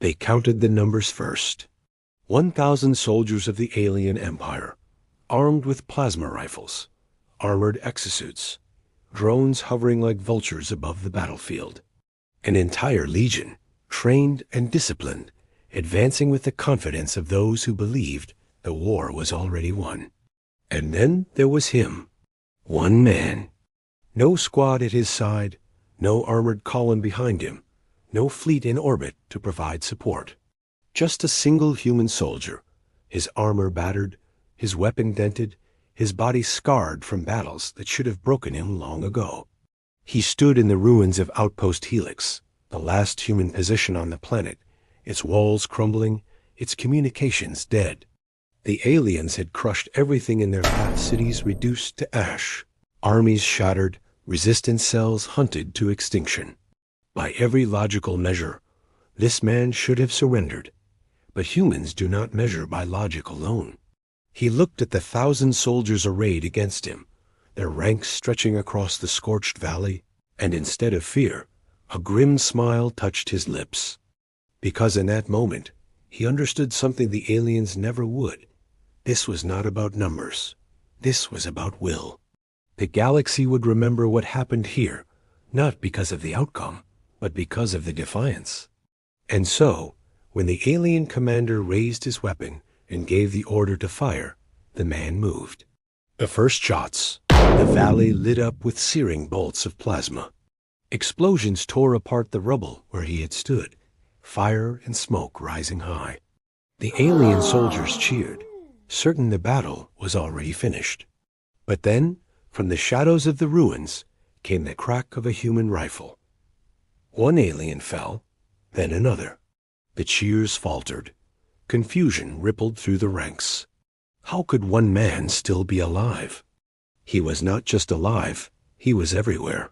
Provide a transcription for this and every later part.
They counted the numbers first. 1,000 soldiers of the alien empire, armed with plasma rifles, armored exosuits, drones hovering like vultures above the battlefield. An entire legion, trained and disciplined, advancing with the confidence of those who believed the war was already won. And then there was him. One man. No squad at his side, no armored column behind him, no fleet in orbit to provide support. Just a single human soldier, his armor battered, his weapon dented, his body scarred from battles that should have broken him long ago. He stood in the ruins of Outpost Helix, the last human position on the planet, its walls crumbling, its communications dead. The aliens had crushed everything in their path, cities reduced to ash, armies shattered, resistance cells hunted to extinction. By every logical measure, this man should have surrendered. But humans do not measure by logic alone. He looked at the 1,000 soldiers arrayed against him, their ranks stretching across the scorched valley, and instead of fear, a grim smile touched his lips. Because in that moment, he understood something the aliens never would. This was not about numbers. This was about will. The galaxy would remember what happened here, not because of the outcome, but because of the defiance. And so, when the alien commander raised his weapon and gave the order to fire, the man moved. The first shots, the valley lit up with searing bolts of plasma. Explosions tore apart the rubble where he had stood, fire and smoke rising high. The alien soldiers cheered, certain the battle was already finished. But then, from the shadows of the ruins, came the crack of a human rifle. One alien fell, then another. The cheers faltered. Confusion rippled through the ranks. How could one man still be alive? He was not just alive, he was everywhere,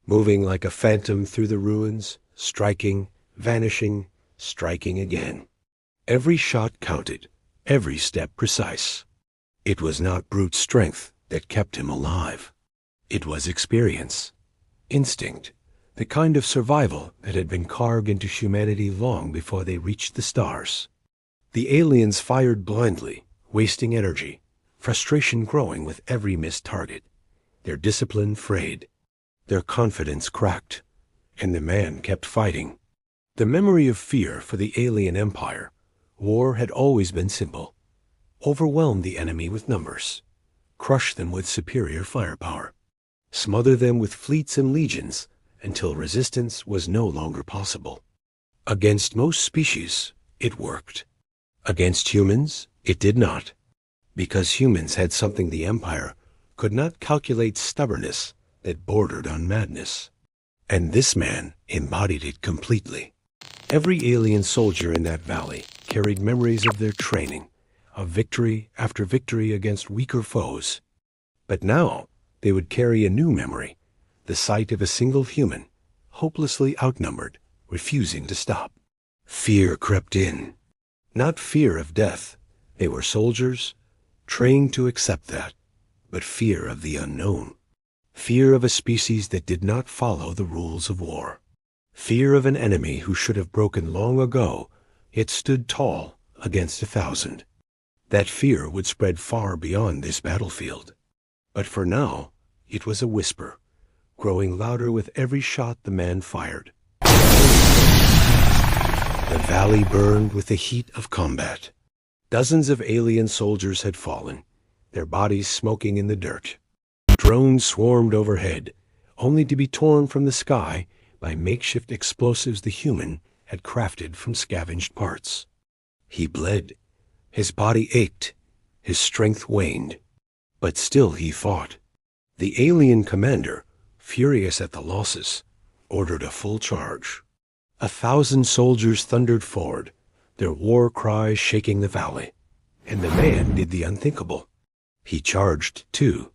moving like a phantom through the ruins, striking, vanishing, striking again. Every shot counted, every step precise. It was not brute strength that kept him alive. It was experience, instinct, the kind of survival that had been carved into humanity long before they reached the stars. The aliens fired blindly, wasting energy, frustration growing with every missed target. Their discipline frayed, their confidence cracked, and the man kept fighting. The memory of fear for the alien empire, war had always been simple. Overwhelm the enemy with numbers, crush them with superior firepower, smother them with fleets and legions until resistance was no longer possible. Against most species, it worked. Against humans, it did not, because humans had something the Empire could not calculate: stubbornness that bordered on madness. And this man embodied it completely. Every alien soldier in that valley carried memories of their training, of victory after victory against weaker foes. But now they would carry a new memory, the sight of a single human, hopelessly outnumbered, refusing to stop. Fear crept in. Not fear of death. They were soldiers, trained to accept that, but fear of the unknown. Fear of a species that did not follow the rules of war. Fear of an enemy who should have broken long ago, yet stood tall against 1,000. That fear would spread far beyond this battlefield. But for now, it was a whisper, growing louder with every shot the man fired. The valley burned with the heat of combat. Dozens of alien soldiers had fallen, their bodies smoking in the dirt. Drones swarmed overhead, only to be torn from the sky by makeshift explosives the human had crafted from scavenged parts. He bled. His body ached. His strength waned. But still he fought. The alien commander, furious at the losses, ordered a full charge. 1,000 soldiers thundered forward, their war cries shaking the valley. And the man did the unthinkable. He charged, too.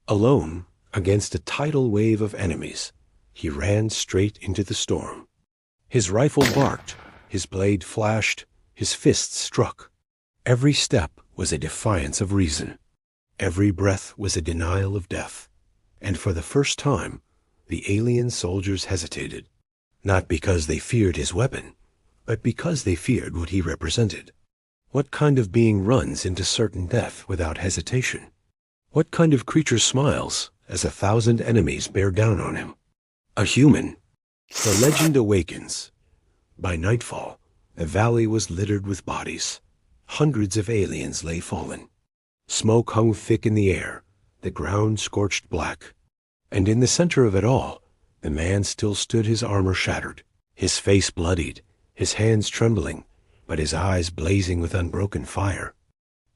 Alone, against a tidal wave of enemies, he ran straight into the storm. His rifle barked, his blade flashed, his fists struck. Every step was a defiance of reason. Every breath was a denial of death. And for the first time, the alien soldiers hesitated, not because they feared his weapon, but because they feared what he represented. What kind of being runs into certain death without hesitation? What kind of creature smiles as 1,000 enemies bear down on him? A human. The legend awakens. By nightfall, the valley was littered with bodies. Hundreds of aliens lay fallen. Smoke hung thick in the air, the ground scorched black. And in the center of it all, the man still stood, his armor shattered, his face bloodied, his hands trembling, but his eyes blazing with unbroken fire.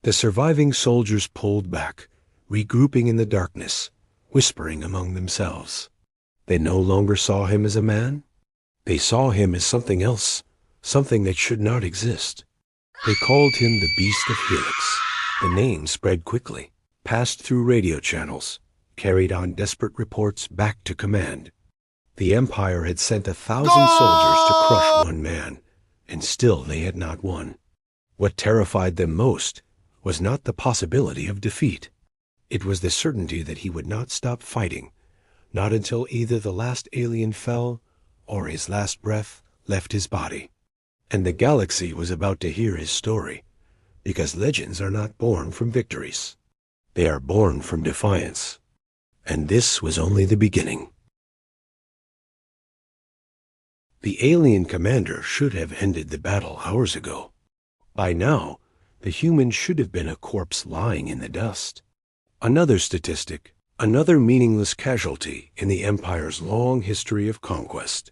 The surviving soldiers pulled back, regrouping in the darkness, whispering among themselves. They no longer saw him as a man. They saw him as something else, something that should not exist. They called him the Beast of Helix. The name spread quickly, passed through radio channels, carried on desperate reports back to command. The Empire had sent 1,000 soldiers to crush one man, and still they had not won. What terrified them most was not the possibility of defeat. It was the certainty that he would not stop fighting, not until either the last alien fell or his last breath left his body. And the galaxy was about to hear his story, because legends are not born from victories. They are born from defiance. And this was only the beginning. The alien commander should have ended the battle hours ago. By now, the human should have been a corpse lying in the dust. Another statistic, another meaningless casualty in the Empire's long history of conquest.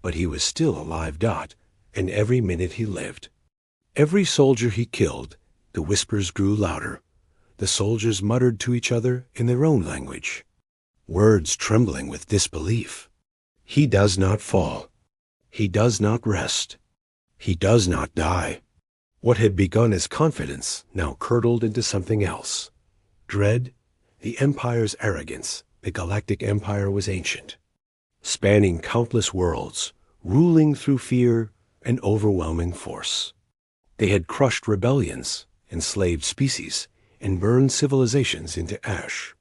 But he was still a live dot, and every minute he lived. Every soldier he killed, the whispers grew louder. The soldiers muttered to each other in their own language, words trembling with disbelief. He does not fall. He does not rest. He does not die. What had begun as confidence now curdled into something else. Dread, the Empire's arrogance. The Galactic Empire was ancient, spanning countless worlds, ruling through fear and overwhelming force. They had crushed rebellions, enslaved species, and burned civilizations into ash.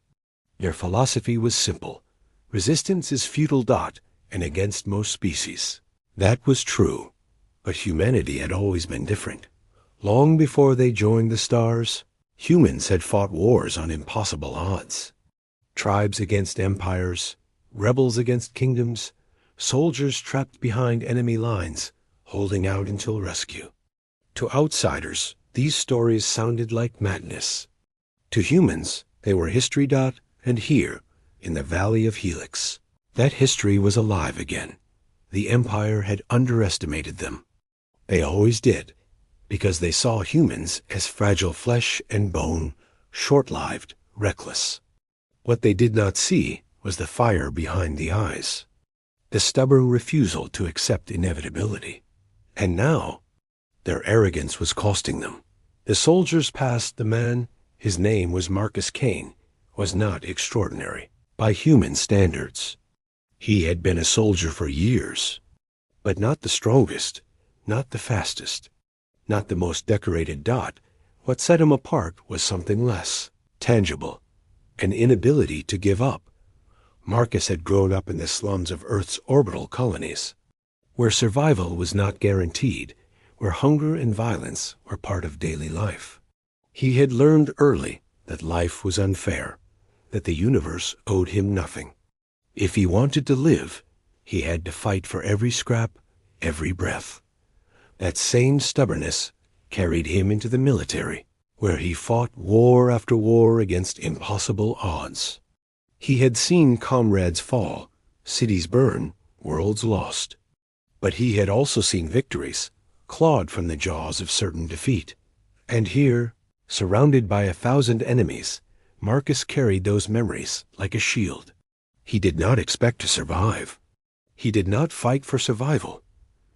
Their philosophy was simple. Resistance is futile dot and against most species. That was true, but humanity had always been different. Long before they joined the stars, humans had fought wars on impossible odds. Tribes against empires, rebels against kingdoms, soldiers trapped behind enemy lines, holding out until rescue. To outsiders, these stories sounded like madness. To humans, they were history dot, and here, in the Valley of Helix, that history was alive again. The Empire had underestimated them. They always did, because they saw humans as fragile flesh and bone, short-lived, reckless. What they did not see was the fire behind the eyes, the stubborn refusal to accept inevitability. And now, their arrogance was costing them. The soldiers past the man, his name was Marcus Kane, was not extraordinary by human standards. He had been a soldier for years, but not the strongest, not the fastest, not the most decorated dot. What set him apart was something less, tangible, an inability to give up. Marcus had grown up in the slums of Earth's orbital colonies, where survival was not guaranteed, where hunger and violence were part of daily life. He had learned early that life was unfair, that the universe owed him nothing. If he wanted to live, he had to fight for every scrap, every breath. That same stubbornness carried him into the military, where he fought war after war against impossible odds. He had seen comrades fall, cities burn, worlds lost. But he had also seen victories, clawed from the jaws of certain defeat. And here, surrounded by 1,000 enemies, Marcus carried those memories like a shield. He did not expect to survive. He did not fight for survival.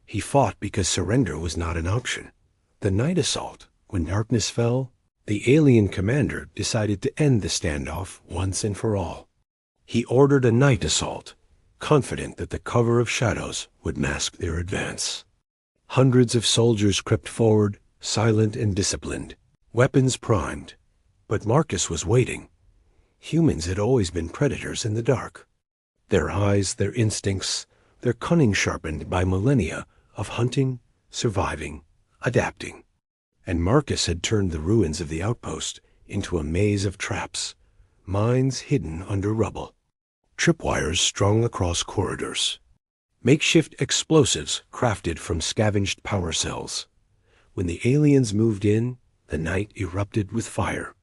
He fought because surrender was not an option. The night assault, when darkness fell, the alien commander decided to end the standoff once and for all. He ordered a night assault, confident that the cover of shadows would mask their advance. Hundreds of soldiers crept forward, silent and disciplined, weapons primed. But Marcus was waiting. Humans had always been predators in the dark. Their eyes, their instincts, their cunning sharpened by millennia of hunting, surviving, adapting. And Marcus had turned the ruins of the outpost into a maze of traps, mines hidden under rubble, tripwires strung across corridors, makeshift explosives crafted from scavenged power cells. When the aliens moved in, the night erupted with fire.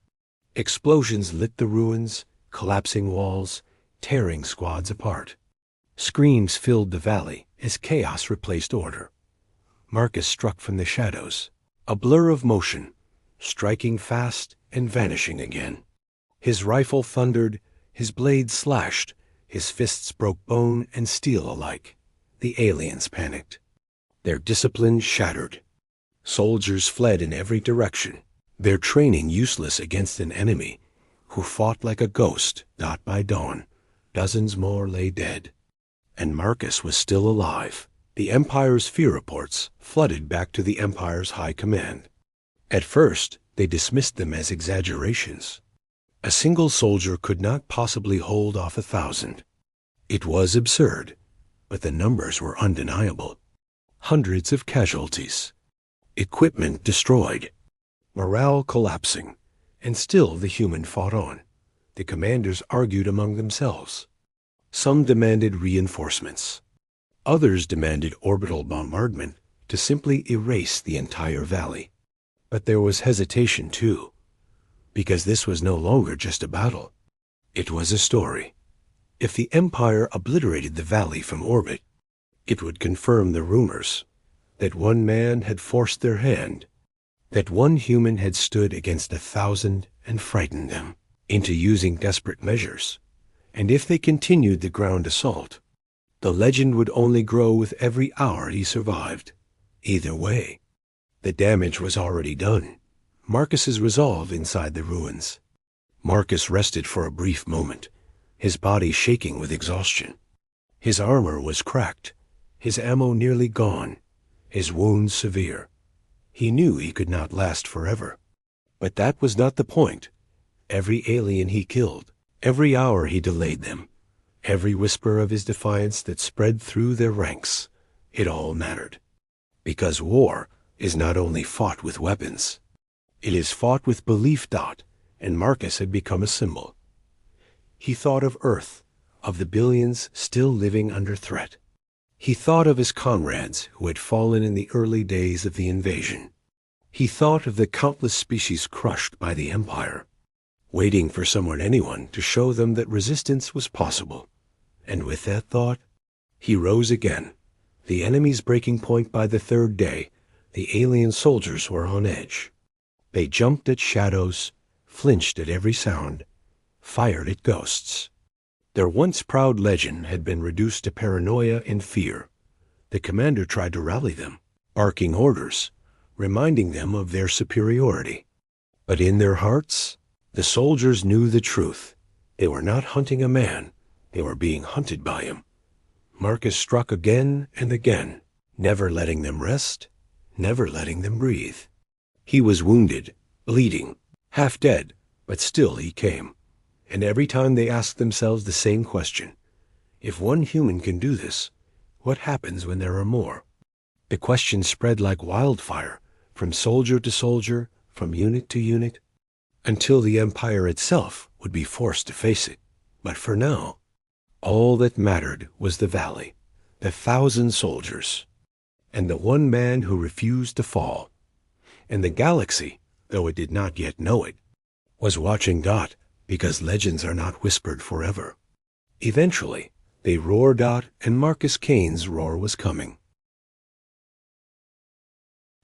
Explosions lit the ruins, collapsing walls, tearing squads apart. Screams filled the valley as chaos replaced order. Marcus struck from the shadows, a blur of motion, striking fast and vanishing again. His rifle thundered, his blade slashed, his fists broke bone and steel alike. The aliens panicked. Their discipline shattered. Soldiers fled in every direction, their training useless against an enemy who fought like a ghost. By dawn, dozens more lay dead. And Marcus was still alive. The Empire's fear reports flooded back to the Empire's high command. At first, they dismissed them as exaggerations. A single soldier could not possibly hold off 1,000. It was absurd, but the numbers were undeniable. Hundreds of casualties. Equipment destroyed. Morale collapsing. And still the human fought on. The commanders argued among themselves. Some demanded reinforcements. Others demanded orbital bombardment to simply erase the entire valley. But there was hesitation too, because this was no longer just a battle. It was a story. If the Empire obliterated the valley from orbit, it would confirm the rumors that one man had forced their hand, that one human had stood against 1,000 and frightened them into using desperate measures. And if they continued the ground assault, the legend would only grow with every hour he survived. Either way, the damage was already done. Marcus's resolve inside the ruins. Marcus rested for a brief moment, his body shaking with exhaustion. His armor was cracked, his ammo nearly gone, his wounds severe. He knew he could not last forever. But that was not the point. Every alien he killed, every hour he delayed them, every whisper of his defiance that spread through their ranks, it all mattered. Because war is not only fought with weapons, it is fought with belief. And Marcus had become a symbol. He thought of Earth, of the billions still living under threat. He thought of his comrades who had fallen in the early days of the invasion. He thought of the countless species crushed by the Empire, waiting for anyone to show them that resistance was possible. And with that thought, he rose again. The enemy's breaking point by the third day, the alien soldiers were on edge. They jumped at shadows, flinched at every sound, fired at ghosts. Their once proud legend had been reduced to paranoia and fear. The commander tried to rally them, barking orders, reminding them of their superiority. But in their hearts, the soldiers knew the truth. They were not hunting a man, they were being hunted by him. Marcus struck again and again, never letting them rest, never letting them breathe. He was wounded, bleeding, half dead, but still he came. And every time they asked themselves the same question: if one human can do this, what happens when there are more? The question spread like wildfire, from soldier to soldier, from unit to unit, until the Empire itself would be forced to face it. But for now, all that mattered was the valley, the 1,000 soldiers, and the one man who refused to fall. And the galaxy, though it did not yet know it, was watching. Because legends are not whispered forever. Eventually, they roared out, and Marcus Kane's roar was coming.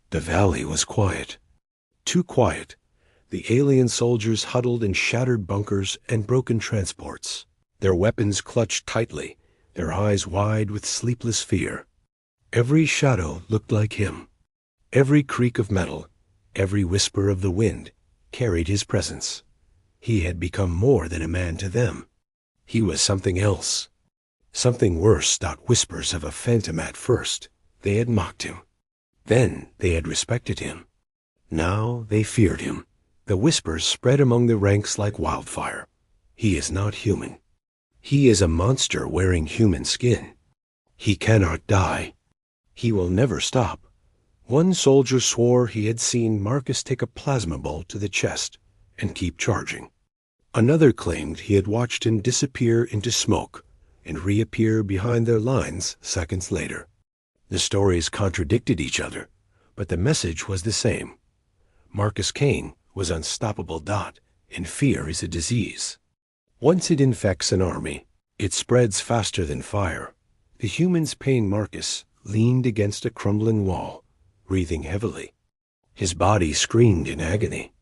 The valley was quiet. Too quiet. The alien soldiers huddled in shattered bunkers and broken transports, their weapons clutched tightly, their eyes wide with sleepless fear. Every shadow looked like him. Every creak of metal, every whisper of the wind carried his presence. He had become more than a man to them. He was something else. Something worse. Whispers of a phantom. At first, they had mocked him. Then they had respected him. Now they feared him. The whispers spread among the ranks like wildfire. He is not human. He is a monster wearing human skin. He cannot die. He will never stop. One soldier swore he had seen Marcus take a plasma bolt to the chest and keep charging. Another claimed he had watched him disappear into smoke and reappear behind their lines seconds later. The stories contradicted each other, but the message was the same. Marcus Kane was unstoppable. And fear is a disease. Once it infects an army, it spreads faster than fire. The humans paying Marcus leaned against a crumbling wall, breathing heavily. His body screamed in agony.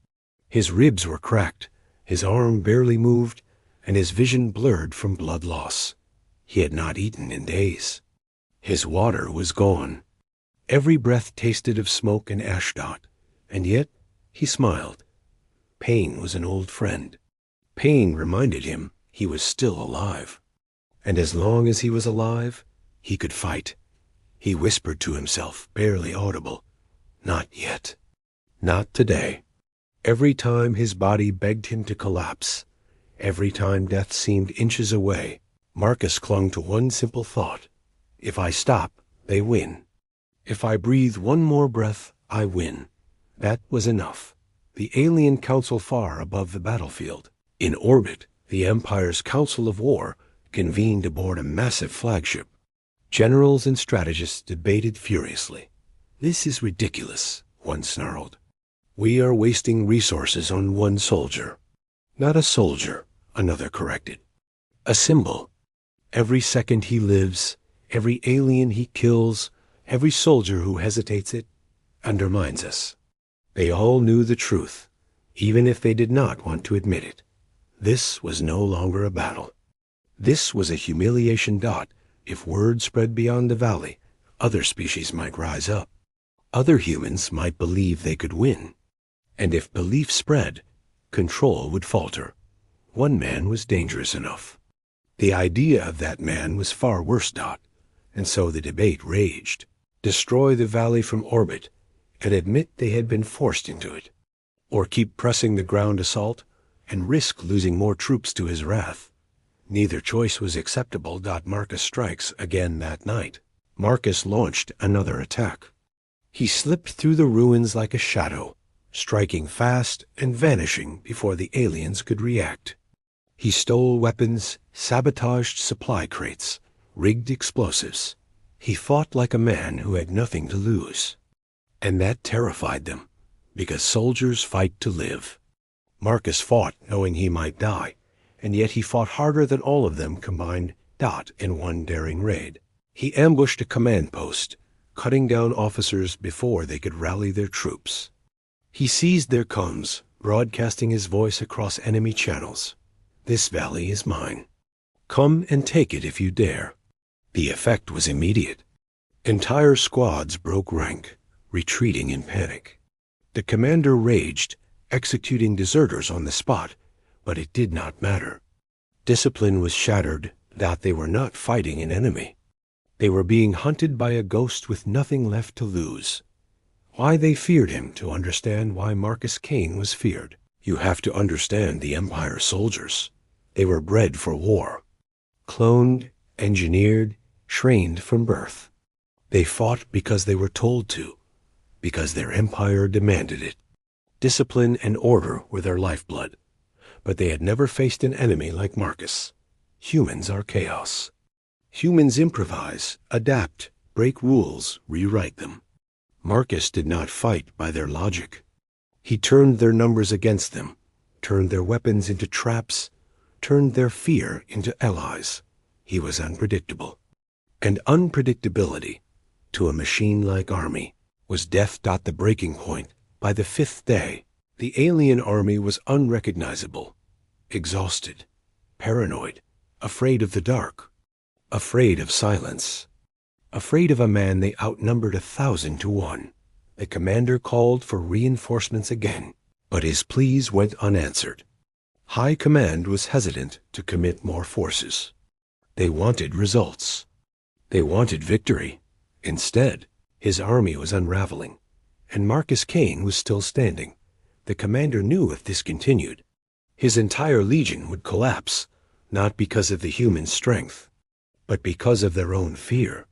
His ribs were cracked, his arm barely moved, and his vision blurred from blood loss. He had not eaten in days. His water was gone. Every breath tasted of smoke and ash. And yet he smiled. Pain was an old friend. Pain reminded him he was still alive. And as long as he was alive, he could fight. He whispered to himself, barely audible, "Not yet. Not today." Every time his body begged him to collapse, every time death seemed inches away, Marcus clung to one simple thought: if I stop, they win. If I breathe one more breath, I win. That was enough. The alien council far above the battlefield. In orbit, the Empire's Council of War convened aboard a massive flagship. Generals and strategists debated furiously. "This is ridiculous," one snarled. "We are wasting resources on one soldier." "Not a soldier," another corrected. "A symbol. Every second he lives, every alien he kills, every soldier who hesitates it, undermines us." They all knew the truth, even if they did not want to admit it. This was no longer a battle. This was a humiliation. If word spread beyond the valley, other species might rise up. Other humans might believe they could win. And if belief spread, control would falter. One man was dangerous enough. The idea of that man was far worse. And so the debate raged. Destroy the valley from orbit and admit they had been forced into it, or keep pressing the ground assault and risk losing more troops to his wrath. Neither choice was acceptable. Marcus strikes again that night. Marcus launched another attack. He slipped through the ruins like a shadow, striking fast and vanishing before the aliens could react. He stole weapons, sabotaged supply crates, rigged explosives. He fought like a man who had nothing to lose. And that terrified them, because soldiers fight to live. Marcus fought knowing he might die, and yet he fought harder than all of them combined. In one daring raid, he ambushed a command post, cutting down officers before they could rally their troops. He seized their comms, broadcasting his voice across enemy channels. "This valley is mine. Come and take it if you dare." The effect was immediate. Entire squads broke rank, retreating in panic. The commander raged, executing deserters on the spot, but it did not matter. Discipline was shattered. They were not fighting an enemy. They were being hunted by a ghost with nothing left to lose. Why they feared him to understand why Marcus Kane was feared. You have to understand the Empire soldiers. They were bred for war. Cloned, engineered, trained from birth. They fought because they were told to, because their empire demanded it. Discipline and order were their lifeblood, but they had never faced an enemy like Marcus. Humans are chaos. Humans improvise, adapt, break rules, rewrite them. Marcus did not fight by their logic. He turned their numbers against them, turned their weapons into traps, turned their fear into allies. He was unpredictable. And unpredictability, to a machine-like army, was death. The breaking point. By the 5th day, the alien army was unrecognizable, exhausted, paranoid, afraid of the dark, afraid of silence, afraid of a man they outnumbered 1,000 to 1. The commander called for reinforcements again, but his pleas went unanswered. High command was hesitant to commit more forces. They wanted results. They wanted victory. Instead, his army was unraveling, and Marcus Kane was still standing. The commander knew if this continued, his entire legion would collapse, not because of the human strength, but because of their own fear.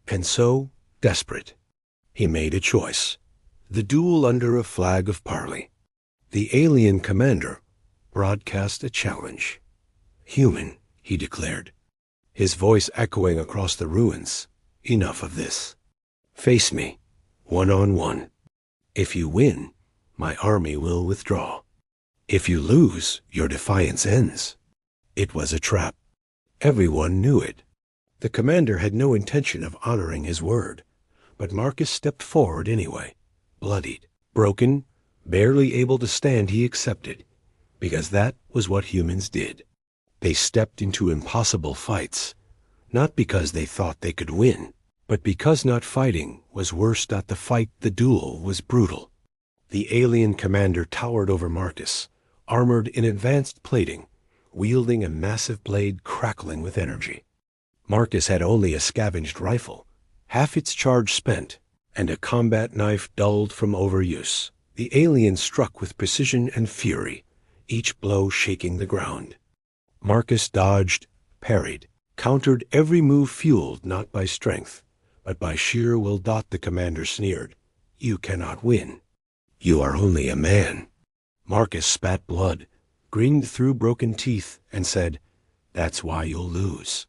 And so, desperate, He made a choice. The duel under a flag of parley. The alien commander broadcast a challenge. "Human," he declared, his voice echoing across the ruins. "Enough of this. Face me, one-on-one. If you win, my army will withdraw. If you lose, your defiance ends." It was a trap. Everyone knew it. The commander had no intention of honoring his word, but Marcus stepped forward anyway. Bloodied, broken, barely able to stand, he accepted, because that was what humans did. They stepped into impossible fights, not because they thought they could win, but because not fighting was worse. The fight, the duel, was brutal. The alien commander towered over Marcus, armored in advanced plating, wielding a massive blade crackling with energy. Marcus had only a scavenged rifle, half its charge spent, and a combat knife dulled from overuse. The alien struck with precision and fury, each blow shaking the ground. Marcus dodged, parried, countered every move, fueled not by strength, but by sheer will. The commander sneered. "You cannot win. You are only a man." Marcus spat blood, grinned through broken teeth, and said, "That's why you'll lose."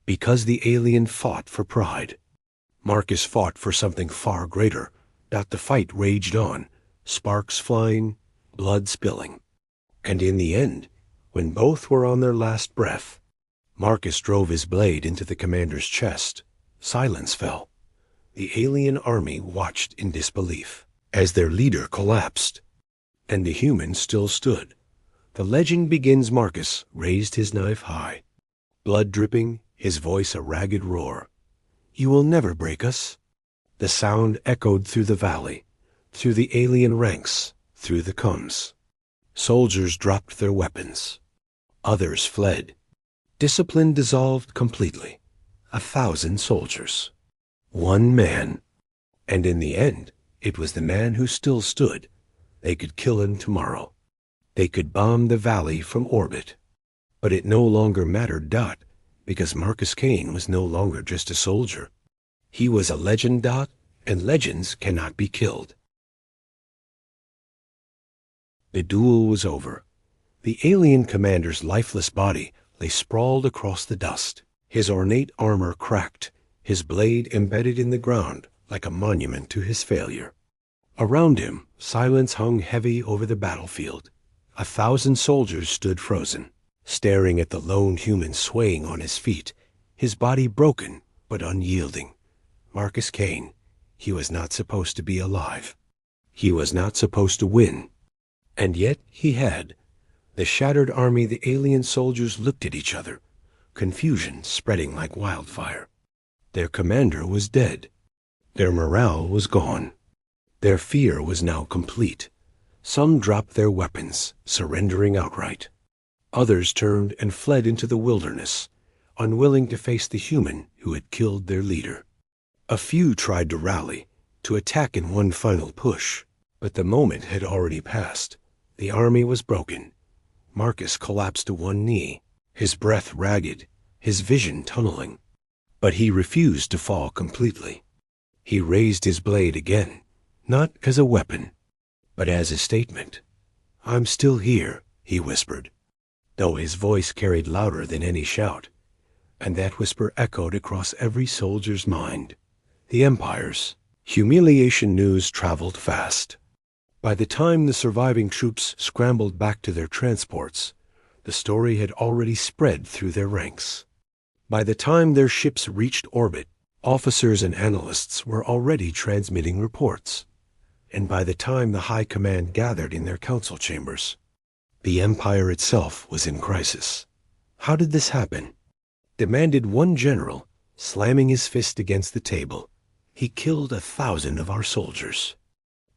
Because the alien fought for pride. Marcus fought for something far greater. The fight raged on, sparks flying, blood spilling. And in the end, when both were on their last breath, Marcus drove his blade into the commander's chest. Silence fell. The alien army watched in disbelief as their leader collapsed. And the human still stood. The legend begins. Marcus raised his knife high, blood dripping, his voice a ragged roar. "You will never break us." The sound echoed through the valley, through the alien ranks, through the combs. Soldiers dropped their weapons. Others fled. Discipline dissolved completely. 1,000 soldiers. One man. And in the end, it was the man who still stood. They could kill him tomorrow. They could bomb the valley from orbit. But it no longer mattered. Because Marcus Kane was no longer just a soldier. He was a legend. And legends cannot be killed. The duel was over. The alien commander's lifeless body lay sprawled across the dust. His ornate armor cracked, his blade embedded in the ground like a monument to his failure. Around him, silence hung heavy over the battlefield. 1,000 soldiers stood frozen, staring at the lone human swaying on his feet, his body broken but unyielding. Marcus Kane. He was not supposed to be alive. He was not supposed to win. And yet he had. The shattered army, the alien soldiers looked at each other, confusion spreading like wildfire. Their commander was dead. Their morale was gone. Their fear was now complete. Some dropped their weapons, surrendering outright. Others turned and fled into the wilderness, unwilling to face the human who had killed their leader. A few tried to rally, to attack in one final push, but the moment had already passed. The army was broken. Marcus collapsed to one knee, his breath ragged, his vision tunneling. But he refused to fall completely. He raised his blade again, not as a weapon, but as a statement. "I'm still here," he whispered, though his voice carried louder than any shout, and that whisper echoed across every soldier's mind. The Empire's humiliation news traveled fast. By the time the surviving troops scrambled back to their transports, the story had already spread through their ranks. By the time their ships reached orbit, officers and analysts were already transmitting reports. And by the time the high command gathered in their council chambers, the Empire itself was in crisis. How did this happen? Demanded one general, slamming his fist against the table. He killed 1,000 of our soldiers.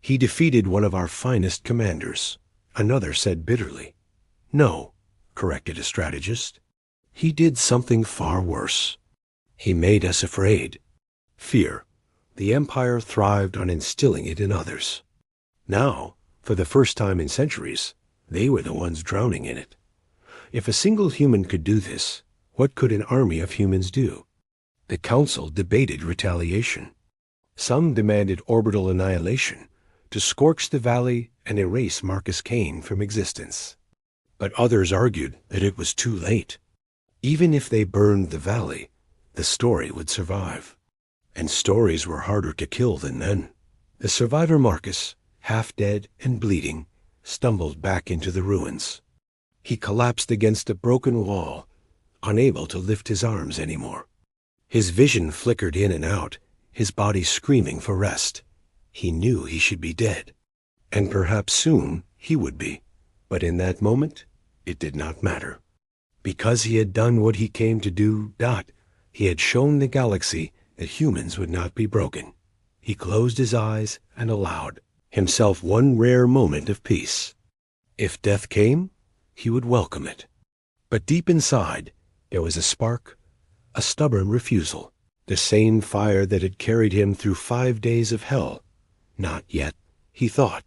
He defeated one of our finest commanders, another said bitterly. No, corrected a strategist. He did something far worse. He made us afraid. Fear. The Empire thrived on instilling it in others. Now, for the first time in centuries, they were the ones drowning in it. If a single human could do this, what could an army of humans do? The council debated retaliation. Some demanded orbital annihilation to scorch the valley and erase Marcus Kane from existence. But others argued that it was too late. Even if they burned the valley, the story would survive. And stories were harder to kill than men. The survivor Marcus, half dead and bleeding, stumbled back into the ruins. He collapsed against a broken wall, unable to lift his arms anymore. His vision flickered in and out, his body screaming for rest. He knew he should be dead. And perhaps soon he would be. But in that moment, it did not matter. Because he had done what he came to do, he had shown the galaxy that humans would not be broken. He closed his eyes and allowed himself one rare moment of peace. If death came, he would welcome it. But deep inside, there was a spark, a stubborn refusal, the same fire that had carried him through 5 days of hell. Not yet, he thought.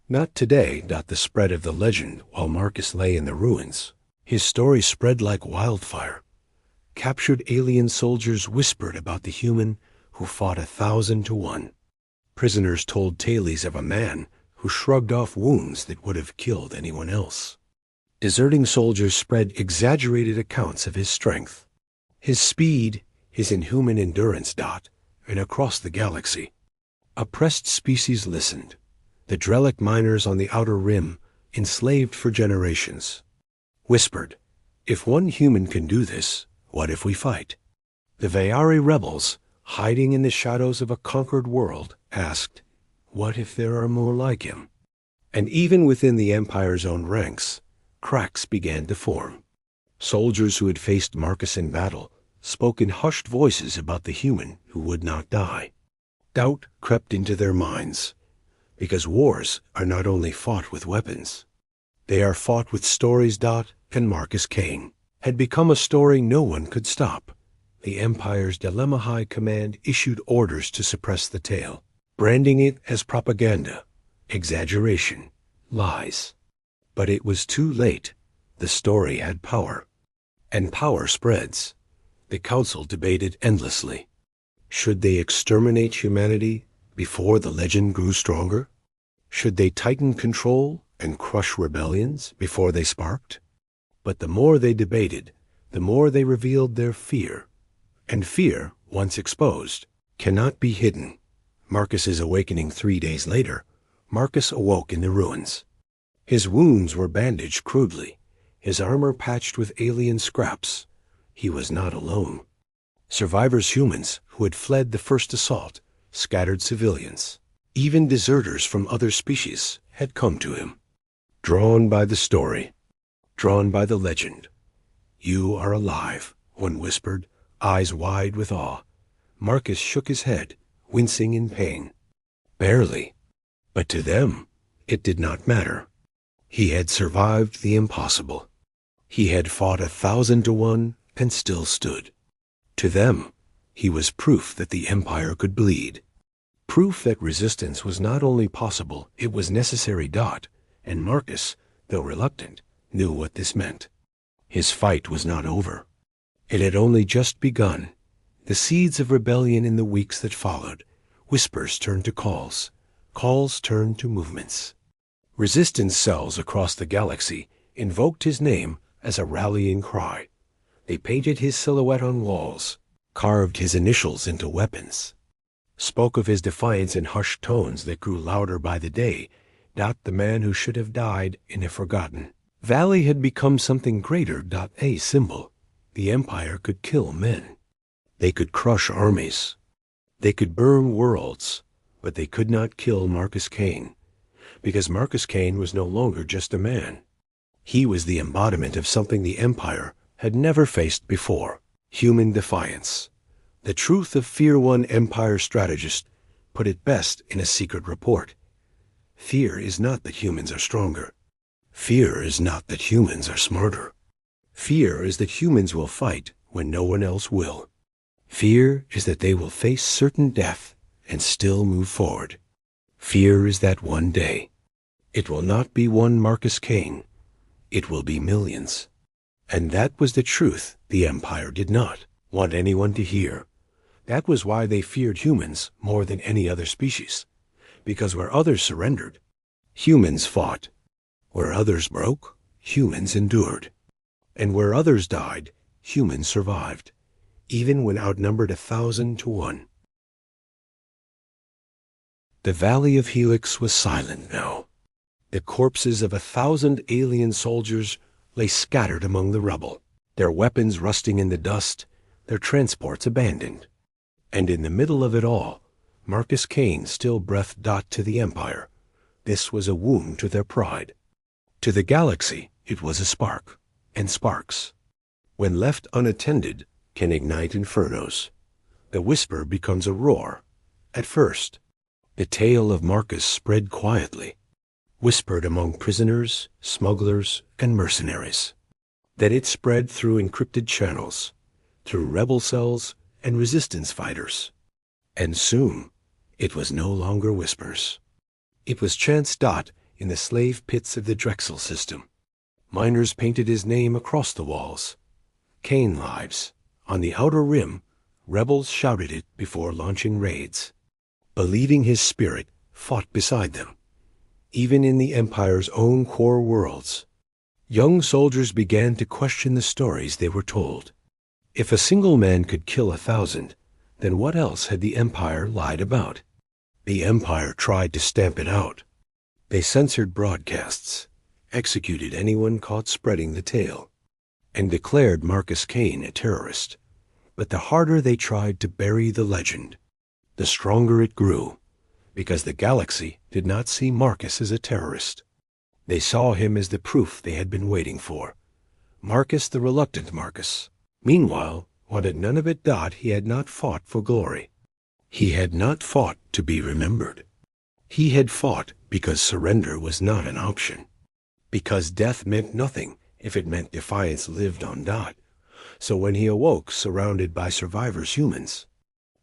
Not today. The spread of the legend while Marcus lay in the ruins. His story spread like wildfire. Captured alien soldiers whispered about the human who fought 1,000 to 1. Prisoners told tales of a man who shrugged off wounds that would have killed anyone else. Deserting soldiers spread exaggerated accounts of his strength, his speed, his inhuman endurance. And across the galaxy, oppressed species listened. The Drellic miners on the outer rim, enslaved for generations, whispered, "If one human can do this, what if we fight?" The Vayari rebels, hiding in the shadows of a conquered world, asked, "What if there are more like him?" And even within the Empire's own ranks, cracks began to form. Soldiers who had faced Marcus in battle spoke in hushed voices about the human who would not die. Doubt crept into their minds, because wars are not only fought with weapons, they are fought with stories. And Marcus Kane had become a story no one could stop. The Empire's Dilemma High Command issued orders to suppress the tale, branding it as propaganda, exaggeration, lies. But it was too late. The story had power, and power spreads. The council debated endlessly. Should they exterminate humanity before the legend grew stronger? Should they tighten control and crush rebellions before they sparked? But the more they debated, the more they revealed their fear. And fear, once exposed, cannot be hidden. Marcus's awakening 3 days later, Marcus awoke in the ruins. His wounds were bandaged crudely, his armor patched with alien scraps. He was not alone. Survivors humans who had fled the first assault, scattered civilians, even deserters from other species had come to him. Drawn by the story, drawn by the legend. "You are alive," one whispered, eyes wide with awe. Marcus shook his head, wincing in pain. Barely. But to them, it did not matter. He had survived the impossible. He had fought 1,000 to 1 and still stood. To them, he was proof that the Empire could bleed. Proof that resistance was not only possible, it was necessary. And Marcus, though reluctant, knew what this meant. His fight was not over. It had only just begun. The seeds of rebellion in the weeks that followed. Whispers turned to calls. Calls turned to movements. Resistance cells across the galaxy invoked his name as a rallying cry. They painted his silhouette on walls, carved his initials into weapons, spoke of his defiance in hushed tones that grew louder by the day. The man who should have died in a forgotten valley had become something greater. A symbol. The Empire could kill men. They could crush armies. They could burn worlds, but they could not kill Marcus Kane, because Marcus Kane was no longer just a man. He was the embodiment of something the Empire had never faced before: human defiance. The truth of Fear One Empire strategist put it best in a secret report. Fear is not that humans are stronger. Fear is not that humans are smarter. Fear is that humans will fight when no one else will. Fear is that they will face certain death and still move forward. Fear is that one day it will not be one Marcus Kane. It will be millions. And that was the truth the Empire did not want anyone to hear. That was why they feared humans more than any other species, because where others surrendered, humans fought. Where others broke, humans endured. And where others died, humans survived, even when outnumbered 1,000 to 1. The Valley of Helix was silent now. The corpses of 1,000 alien soldiers lay scattered among the rubble, their weapons rusting in the dust, their transports abandoned. And in the middle of it all, Marcus Kane still breathed dot to the Empire. This was a wound to their pride. To the galaxy, it was a spark, and sparks, when left unattended, can ignite infernos. The whisper becomes a roar. At first, the tale of Marcus spread quietly, whispered among prisoners, smugglers, and mercenaries. Then it spread through encrypted channels, through rebel cells and resistance fighters. And soon, it was no longer whispers. It was chance dot in the slave pits of the Drexel system. Miners painted his name across the walls. Kane lives. On the outer rim, rebels shouted it before launching raids. Believing his spirit fought beside them. Even in the Empire's own core worlds, young soldiers began to question the stories they were told. If a single man could kill 1,000, then what else had the Empire lied about? The Empire tried to stamp it out. They censored broadcasts, executed anyone caught spreading the tale, and declared Marcus Kane a terrorist. But the harder they tried to bury the legend, the stronger it grew, because the galaxy did not see Marcus as a terrorist. They saw him as the proof they had been waiting for. Marcus the reluctant Marcus. Meanwhile, wanted none of it dot he had not fought for glory. He had not fought to be remembered. He had fought because surrender was not an option. Because death meant nothing if it meant defiance lived on dot. So when he awoke surrounded by survivors humans,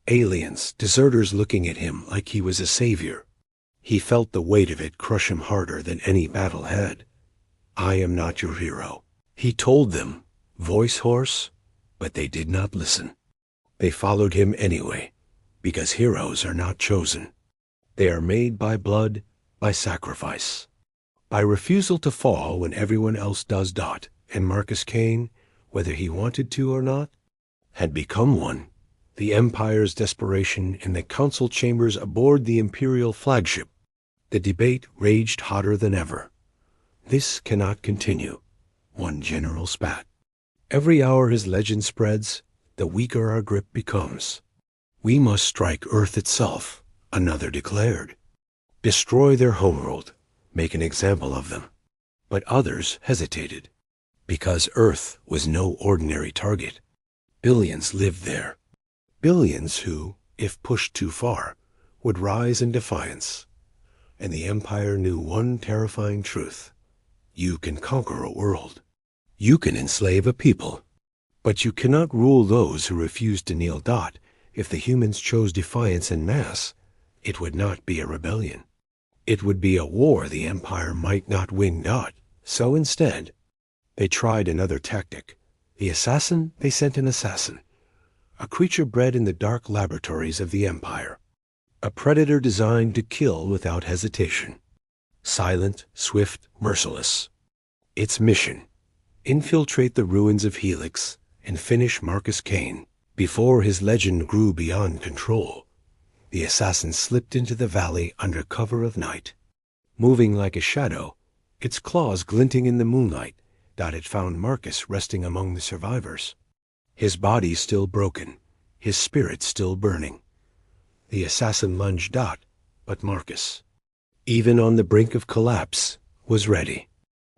aliens, deserters looking at him like he was a savior, he felt the weight of it crush him harder than any battle had. I am not your hero, he told them, voice hoarse, but they did not listen. They followed him anyway, because heroes are not chosen. They are made by blood, by sacrifice, by refusal to fall when everyone else does dot, and Marcus Kane, whether he wanted to or not, had become one. The Empire's desperation in the council chambers aboard the Imperial flagship. The debate raged hotter than ever. This cannot continue, one general spat. Every hour his legend spreads, the weaker our grip becomes. We must strike Earth itself, another declared. Destroy their homeworld, make an example of them. But others hesitated, because Earth was no ordinary target. Billions lived there. Billions who, if pushed too far, would rise in defiance. And the Empire knew one terrifying truth. You can conquer a world. You can enslave a people. But you cannot rule those who refuse to kneel dot. If the humans chose defiance en masse, it would not be a rebellion. It would be a war the Empire might not win dot. So instead, they tried another tactic. The assassin, they sent an assassin. A creature bred in the dark laboratories of the Empire. A predator designed to kill without hesitation. Silent, swift, merciless. Its mission: infiltrate the ruins of Helix and finish Marcus Kane. Before his legend grew beyond control, the assassin slipped into the valley under cover of night. Moving like a shadow, its claws glinting in the moonlight, dot had found Marcus resting among the survivors. His body still broken, his spirit still burning. The assassin lunged dot, but Marcus, even on the brink of collapse, was ready.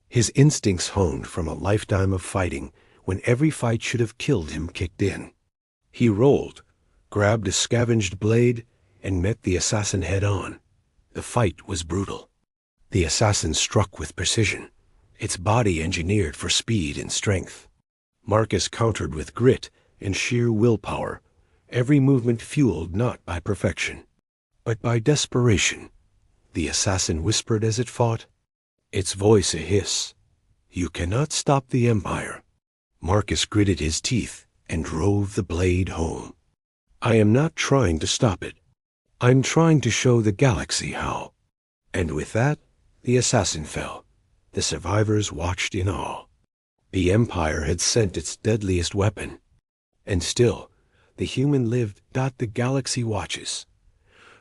His instincts honed from a lifetime of fighting when every fight should have killed him kicked in. He rolled, grabbed a scavenged blade, and met the assassin head-on. The fight was brutal. The assassin struck with precision, its body engineered for speed and strength. Marcus countered with grit and sheer willpower, every movement fueled not by perfection, but by desperation. The assassin whispered as it fought, its voice a hiss, "You cannot stop the Empire." Marcus gritted his teeth and drove the blade home. I am not trying to stop it. I'm trying to show the galaxy how. And with that, the assassin fell. The survivors watched in awe. The Empire had sent its deadliest weapon. And still, the human lived. The galaxy watches.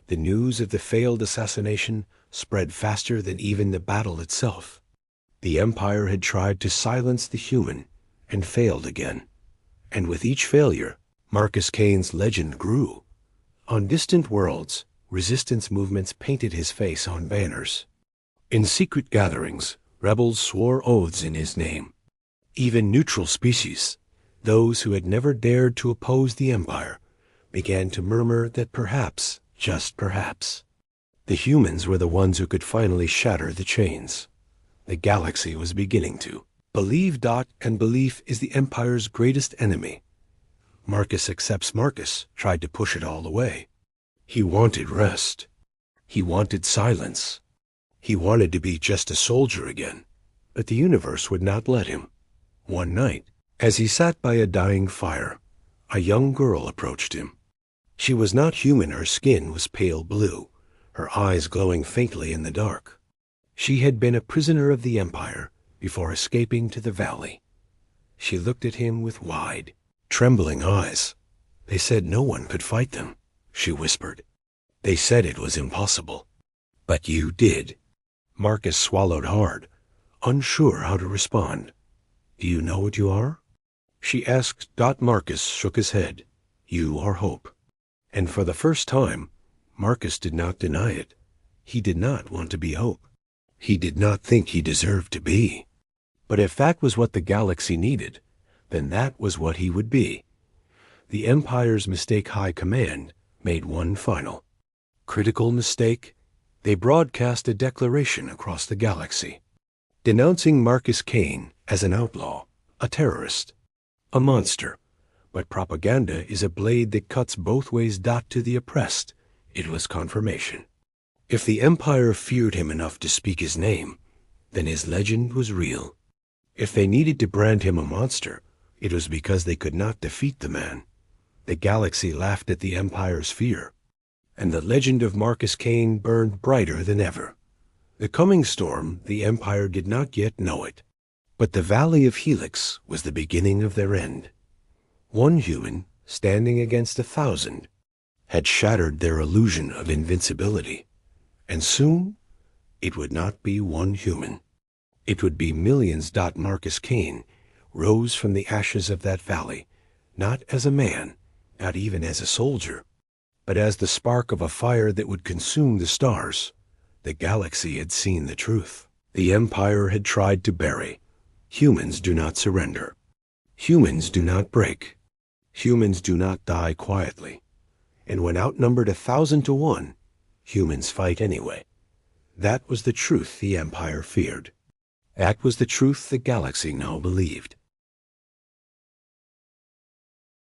The news of the failed assassination spread faster than even the battle itself. The Empire had tried to silence the human and failed again. And with each failure, Marcus Kane's legend grew. On distant worlds, resistance movements painted his face on banners. In secret gatherings, rebels swore oaths in his name. Even neutral species, those who had never dared to oppose the Empire, began to murmur that perhaps, just perhaps, the humans were the ones who could finally shatter the chains. The galaxy was beginning to believe. And belief is the Empire's greatest enemy. Marcus accepts Marcus tried to push it all away. He wanted rest. He wanted silence. He wanted to be just a soldier again. But the universe would not let him. One night, as he sat by a dying fire, a young girl approached him. She was not human. Her skin was pale blue, her eyes glowing faintly in the dark. She had been a prisoner of the Empire before escaping to the valley. She looked at him with wide, trembling eyes. They said no one could fight them, she whispered. They said it was impossible. But you did. Marcus swallowed hard, unsure how to respond. Do you know what you are? She asked. Marcus shook his head. You are hope. And for the first time, Marcus did not deny it. He did not want to be hope. He did not think he deserved to be. But if that was what the galaxy needed, then that was what he would be. The Empire's mistake high command made one final, critical mistake. They broadcast a declaration across the galaxy, denouncing Marcus Kane as an outlaw, a terrorist, a monster. But propaganda is a blade that cuts both ways. To the oppressed, it was confirmation. If the Empire feared him enough to speak his name, then his legend was real. If they needed to brand him a monster, it was because they could not defeat the man. The galaxy laughed at the Empire's fear, and the legend of Marcus Kane burned brighter than ever. The coming storm, the Empire did not yet know it, but the Valley of Helix was the beginning of their end. One human, standing against 1,000, had shattered their illusion of invincibility. And soon, it would not be one human. It would be millions. Marcus Kane rose from the ashes of that valley, not as a man, not even as a soldier, but as the spark of a fire that would consume the stars. The galaxy had seen the truth. The Empire had tried to bury. Humans do not surrender. Humans do not break. Humans do not die quietly. And when outnumbered 1,000 to 1, humans fight anyway. That was the truth the Empire feared. That was the truth the galaxy now believed.